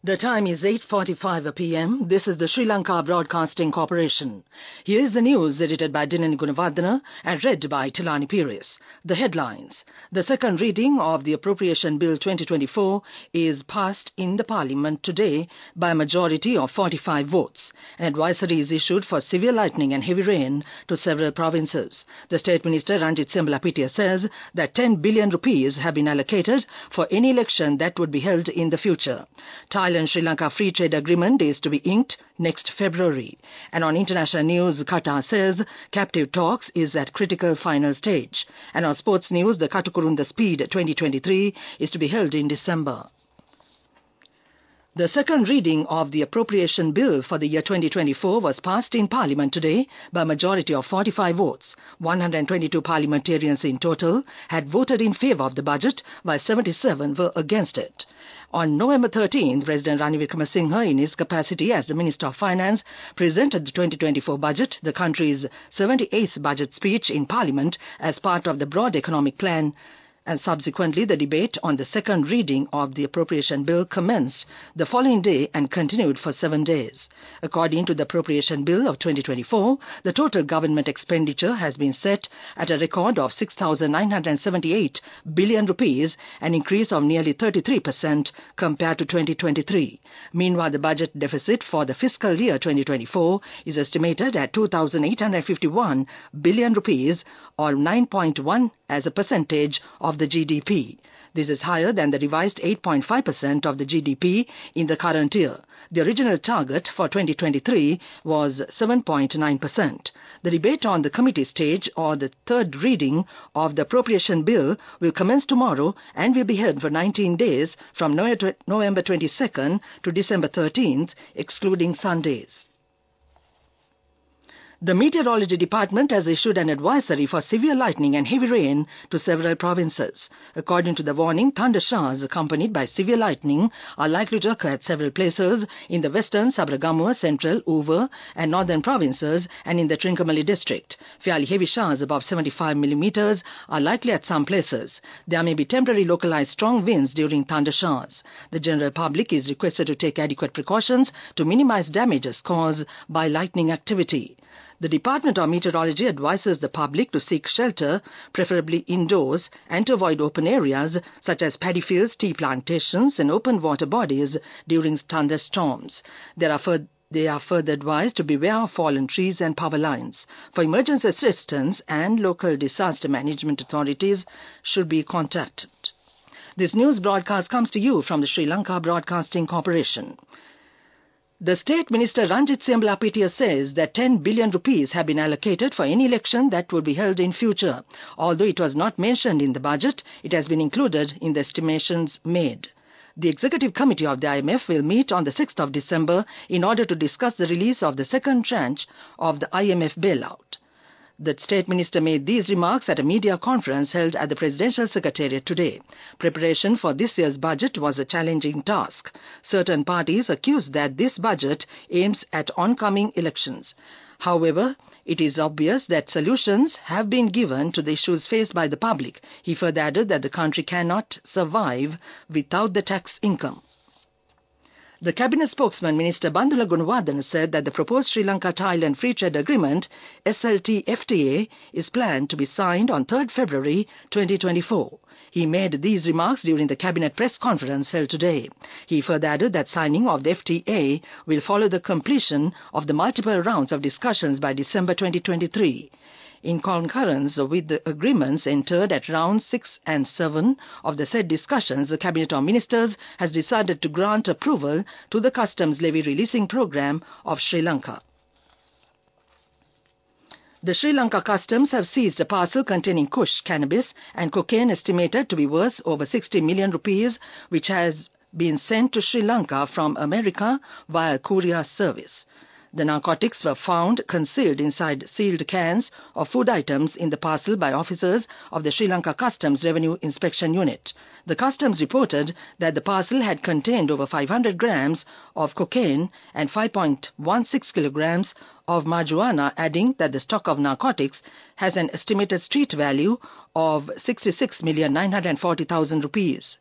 The time is 8:45 p.m. This is the Sri Lanka Broadcasting Corporation. Here is the news edited by Dinani Gunawardena and read by Tilani Pires. The headlines. The second reading of the Appropriation Bill 2024 is passed in the Parliament today by a majority of 45 votes. An advisory is issued for severe lightning and heavy rain to several provinces. The State Minister Ranjit Sembalapitia says that 10 billion rupees have been allocated for any election that would be held in the future. Thailand-Sri Lanka Free Trade Agreement is to be inked next February. And on international news, Qatar says captive talks is at critical final stage. And on sports news, the Katukurunda Speed 2023 is to be held in December. The second reading of the Appropriation Bill for the year 2024 was passed in Parliament today by a majority of 45 votes. 122 parliamentarians in total had voted in favour of the budget, while 77 were against it. On November 13th, President Ranil Wickremesinghe, in his capacity as the Minister of Finance, presented the 2024 budget, the country's 78th budget speech in Parliament as part of the broad economic plan. And subsequently, the debate on the second reading of the Appropriation Bill commenced the following day and continued for 7 days. According to the Appropriation Bill of 2024, the total government expenditure has been set at a record of 6,978 billion rupees, an increase of nearly 33% compared to 2023. Meanwhile, the budget deficit for the fiscal year 2024 is estimated at 2,851 billion rupees, or 9.1% as a percentage of the GDP. This is higher than the revised 8.5% of the GDP in the current year. The original target for 2023 was 7.9%. The debate on the committee stage, or the third reading of the Appropriation Bill, will commence tomorrow and will be held for 19 days from November 22nd to December 13th, excluding Sundays. The Meteorology Department has issued an advisory for severe lightning and heavy rain to several provinces. According to the warning, thunder showers accompanied by severe lightning are likely to occur at several places in the western, Sabaragamuwa, central, Uva and northern provinces and in the Trincomalee district. Fairly heavy showers above 75 millimeters are likely at some places. There may be temporary localized strong winds during thunder showers. The general public is requested to take adequate precautions to minimize damages caused by lightning activity. The Department of Meteorology advises the public to seek shelter, preferably indoors, and to avoid open areas such as paddy fields, tea plantations, and open water bodies during thunderstorms. They are further advised to beware of fallen trees and power lines. For emergency assistance, and local disaster management authorities should be contacted. This news broadcast comes to you from the Sri Lanka Broadcasting Corporation. The State Minister Ranjit Sembalapitia says that 10 billion rupees have been allocated for any election that will be held in future. Although it was not mentioned in the budget, it has been included in the estimations made. The Executive Committee of the IMF will meet on the 6th of December in order to discuss the release of the second tranche of the IMF bailout. The State Minister made these remarks at a media conference held at the Presidential Secretariat today. Preparation for this year's budget was a challenging task. Certain parties accused that this budget aims at oncoming elections. However, it is obvious that solutions have been given to the issues faced by the public. He further added that the country cannot survive without the tax income. The Cabinet spokesman, Minister Bandula Gunawardena, said that the proposed Sri Lanka-Thailand Free Trade Agreement, SLBC, is planned to be signed on 3rd February 2024. He made these remarks during the Cabinet press conference held today. He further added that signing of the FTA will follow the completion of the multiple rounds of discussions by December 2023. In concurrence with the agreements entered at rounds 6 and 7 of the said discussions, the Cabinet of Ministers has decided to grant approval to the customs levy releasing program of Sri Lanka. The Sri Lanka Customs have seized a parcel containing Kush, cannabis and cocaine estimated to be worth over 60 million rupees, which has been sent to Sri Lanka from America via courier service. The narcotics were found concealed inside sealed cans of food items in the parcel by officers of the Sri Lanka Customs Revenue Inspection Unit. The Customs reported that the parcel had contained over 500 grams of cocaine and 5.16 kilograms of marijuana, adding that the stock of narcotics has an estimated street value of 66,940,000 rupees.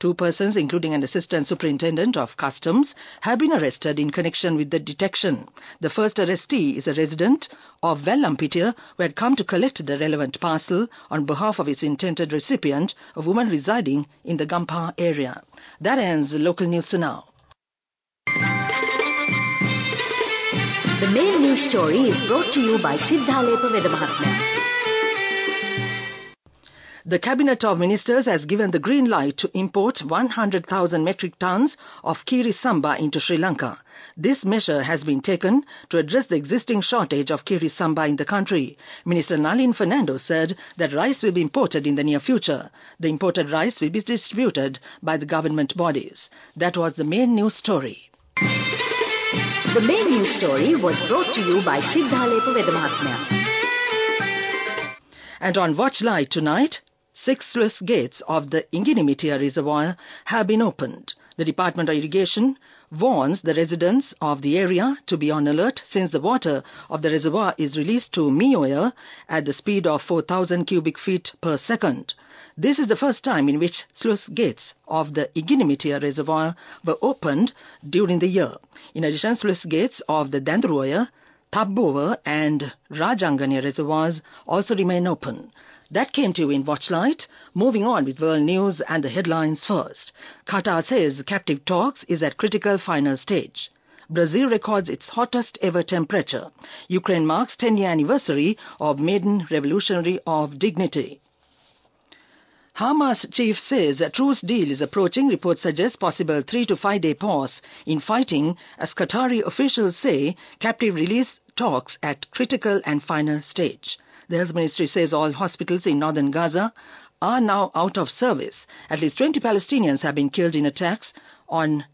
2 persons, including an assistant superintendent of customs, have been arrested in connection with the detection. The first arrestee is a resident of Vellampitiya who had come to collect the relevant parcel on behalf of its intended recipient, a woman residing in the Gampa area. That ends local news for now. The main news story is brought to you by Sinhala Mahatma. The Cabinet of Ministers has given the green light to import 100,000 metric tons of kiri samba into Sri Lanka. This measure has been taken to address the existing shortage of kiri samba in the country. Minister Nalin Fernando said that rice will be imported in the near future. The imported rice will be distributed by the government bodies. That was the main news story. The main news story was brought to you by Sinhala Mahatma. And on Watch Light tonight, 6 sluice gates of the Inginimitiya Reservoir have been opened. The Department of Irrigation warns the residents of the area to be on alert since the water of the reservoir is released to Mioya at the speed of 4,000 cubic feet per second. This is the first time in which sluice gates of the Inginimitiya Reservoir were opened during the year. In addition, sluice gates of the Dandruoya, Tabbova and Rajangani reservoirs also remain open. That came to you in Watchlight. Moving on with world news and the headlines first. Qatar says captive talks is at critical final stage. Brazil records its hottest ever temperature. Ukraine marks 10-year anniversary of maiden revolutionary of dignity. Hamas chief says a truce deal is approaching. Reports suggest possible 3 to 5 day pause in fighting as Qatari officials say captive release talks at critical and final stage. The Health Ministry says all hospitals in northern Gaza are now out of service. At least 20 Palestinians have been killed in attacks on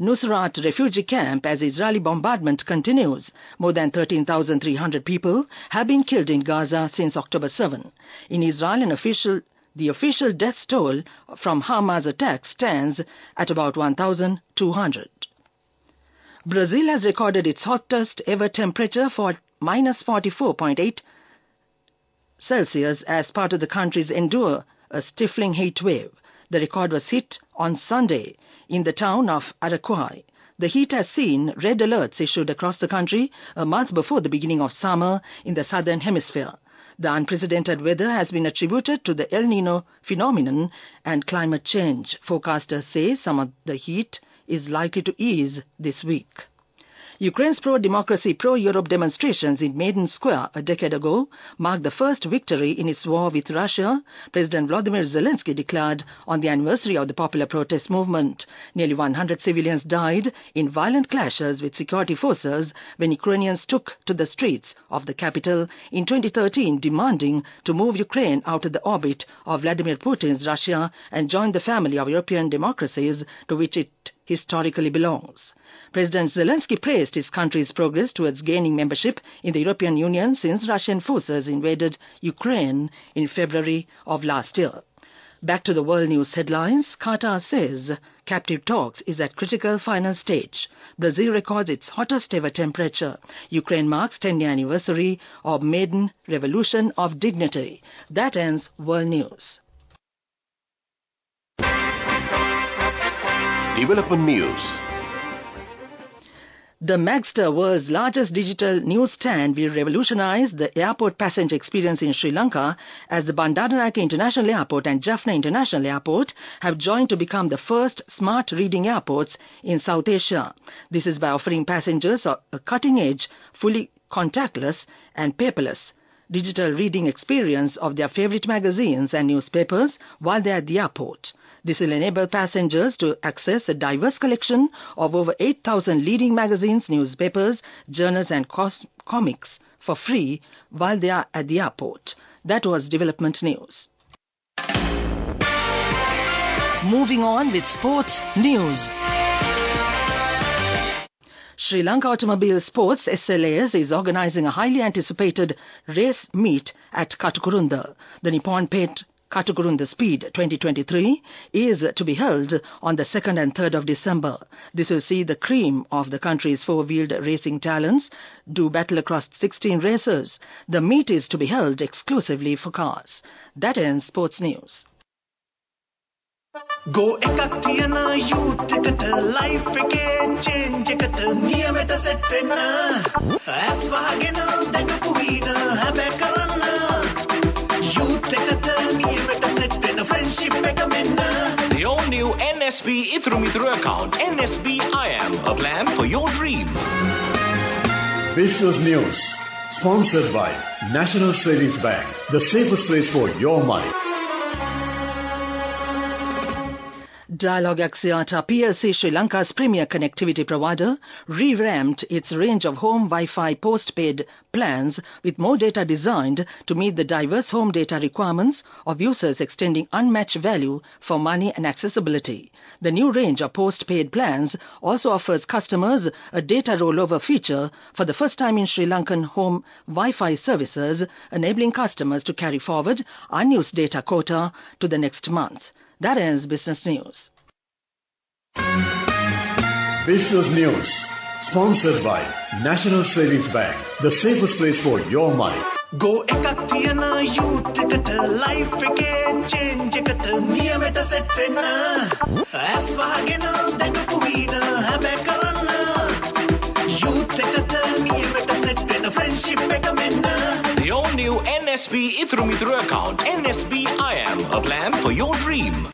Nusrat refugee camp as Israeli bombardment continues. More than 13,300 people have been killed in Gaza since October 7. In Israel, the official death toll from Hamas attacks stands at about 1,200. Brazil has recorded its hottest ever temperature for minus 44.8 Celsius as part of the country's endure a stifling heat wave. The record was hit on Sunday in the town of Araquai. The heat has seen red alerts issued across the country a month before the beginning of summer in the southern hemisphere. The unprecedented weather has been attributed to the El Nino phenomenon and climate change. Forecasters say some of the heat is likely to ease this week. Ukraine's pro-democracy, pro-Europe demonstrations in Maidan Square a decade ago marked the first victory in its war with Russia, President Vladimir Zelensky declared on the anniversary of the popular protest movement. Nearly 100 civilians died in violent clashes with security forces when Ukrainians took to the streets of the capital in 2013 demanding to move Ukraine out of the orbit of Vladimir Putin's Russia and join the family of European democracies to which it historically belongs. President Zelensky praised his country's progress towards gaining membership in the European Union since Russian forces invaded Ukraine in February of last year. Back to the world news headlines. Qatar says captive talks is at critical final stage. Brazil records its hottest ever temperature. Ukraine marks 10-year anniversary of maiden revolution of dignity. That ends world news. Development news. The Magster, world's largest digital newsstand, will revolutionize the airport passenger experience in Sri Lanka as the Bandaranaike International Airport and Jaffna International Airport have joined to become the first smart reading airports in South Asia. This is by offering passengers a cutting-edge, fully contactless and paperless digital reading experience of their favorite magazines and newspapers while they are at the airport. This will enable passengers to access a diverse collection of over 8,000 leading magazines, newspapers, journals and comics for free while they are at the airport. That was development news. Moving on with sports news. Sri Lanka Automobile Sports SLAS is organizing a highly anticipated race meet at Katukurunda. The Nippon Paint Katukurunda Speed 2023 is to be held on the 2nd and 3rd of December. This will see the cream of the country's four-wheeled racing talents do battle across 16 races. The meet is to be held exclusively for cars. That ends sports news. Go එකක් තියන youth එකට life එකේ change එකට නියමෙට set වෙන්න ඇස් වහගෙන දැකපු වීන හැබැයි කරන්න youth එකට නියමෙට set වෙන්න friendship එක මෙන්න. The all-new NSB Ithru Mithru account, NSB IM, a plan for your dream. Business News, sponsored by National Savings Bank, the safest place for your money. Dialog Axiata PLC, Sri Lanka's premier connectivity provider, revamped its range of home Wi-Fi postpaid plans with more data designed to meet the diverse home data requirements of users, extending unmatched value for money and accessibility. The new range of postpaid plans also offers customers a data rollover feature for the first time in Sri Lankan home Wi-Fi services, enabling customers to carry forward unused data quota to the next month. That ends Business News. Business News, sponsored by National Savings Bank, the safest place for your money. Go එකක් තියන youth එකට life එකේ change එකට නියමෙට set වෙන්න ඇස් වහගෙන දැකපු වීන හැබැයි කරන්න youth එකට නියමෙට set වෙන්න friendship එක මෙන්න. The all-new NSB Ithru Mithru account, NSB IM, a plan for your dream.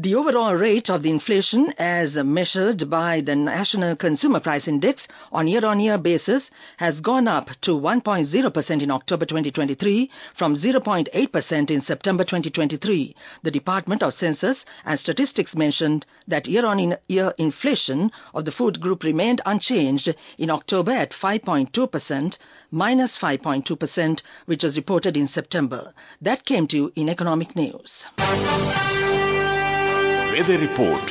The overall rate of the inflation as measured by the National Consumer Price Index on year-on-year basis has gone up to 1.0% in October 2023 from 0.8% in September 2023. The Department of Census and Statistics mentioned that year-on-year inflation of the food group remained unchanged in October at 5.2%, minus 5.2%, which was reported in September. That came to you in Economic News. Weather report.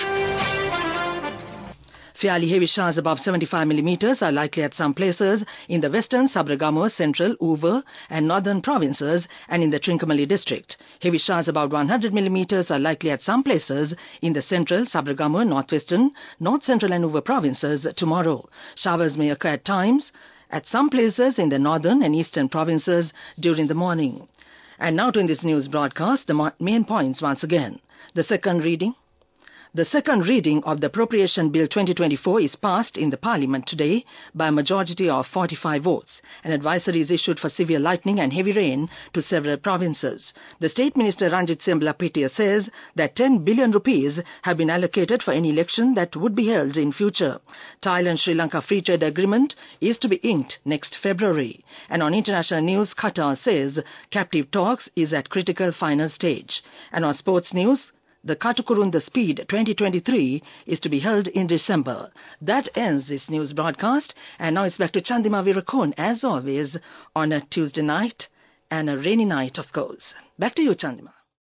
Fairly heavy showers above 75 millimeters are likely at some places in the western, Sabragamo, central, Uva and northern provinces and in the Trincomalee district. Heavy showers above 100 millimeters are likely at some places in the central, Sabragamo, northwestern, north central and Uva provinces tomorrow. Showers may occur at times at some places in the northern and eastern provinces during the morning. And now to in this news broadcast, the main points once again. The second reading of the Appropriation Bill 2024 is passed in the Parliament today by a majority of 45 votes. An advisory is issued for severe lightning and heavy rain to several provinces. The State Minister Ranjit Sembalapitia says that 10 billion rupees have been allocated for any election that would be held in future. Thailand-Sri Lanka Free Trade Agreement is to be inked next February. And on international news, Qatar says captive talks is at critical final stage. And on sports news, the Katukurunda Speed 2023 is to be held in December. That ends this news broadcast, and now it's back to Chandima Virakon, as always, on a Tuesday night, and a rainy night, of course. Back to you, Chandima.